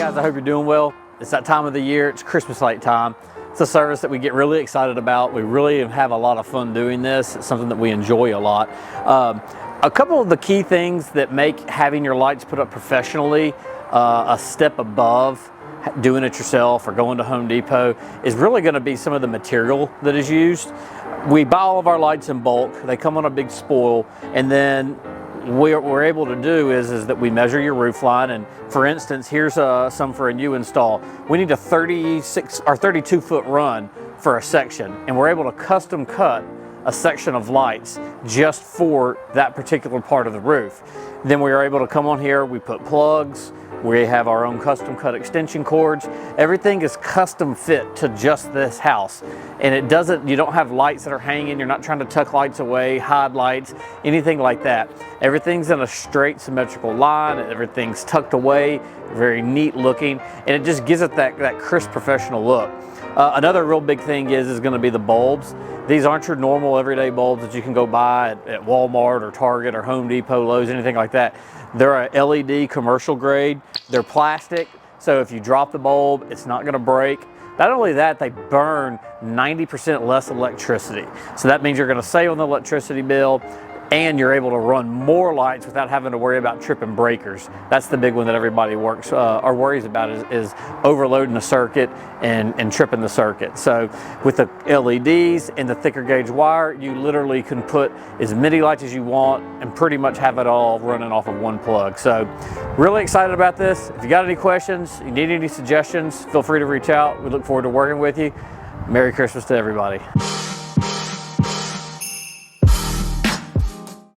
guys, I hope you're doing well. It's that time of the year, it's Christmas light time. It's a service that we get really excited about. We really have a lot of fun doing this. It's something that we enjoy a lot. A couple of the key things that make having your lights put up professionally a step above doing it yourself or going to Home Depot is really going to be some of the material that is used. We buy all of our lights in bulk. They come on a big spool, and then what we're able to do is that we measure your roof line. And for instance, here's some for a new install. We need a 36 or 32 foot run for a section, and we're able to custom cut a section of lights just for that particular part of the roof. Then we are able to come on here, we put plugs, we have our own custom cut extension cords. Everything is custom fit to just this house. And it doesn't, you don't have lights that are hanging, you're not trying to tuck lights away, hide lights, anything like that. Everything's in a straight symmetrical line, everything's tucked away, very neat looking, and it just gives it that crisp professional look. Another real big thing is going to be the bulbs. These aren't your normal everyday bulbs that you can go buy at Walmart or Target or Home Depot, Lowe's, anything like that. They're a LED commercial grade. They're plastic, so if you drop the bulb, it's not going to break. Not only that, they burn 90% less electricity. So that means you're going to save on the electricity bill, and you're able to run more lights without having to worry about tripping breakers. That's the big one that everybody or worries about is overloading the circuit and tripping the circuit. So with the LEDs and the thicker gauge wire, you literally can put as many lights as you want and pretty much have it all running off of one plug. So really excited about this. If you got any questions, you need any suggestions, feel free to reach out. We look forward to working with you. Merry Christmas to everybody.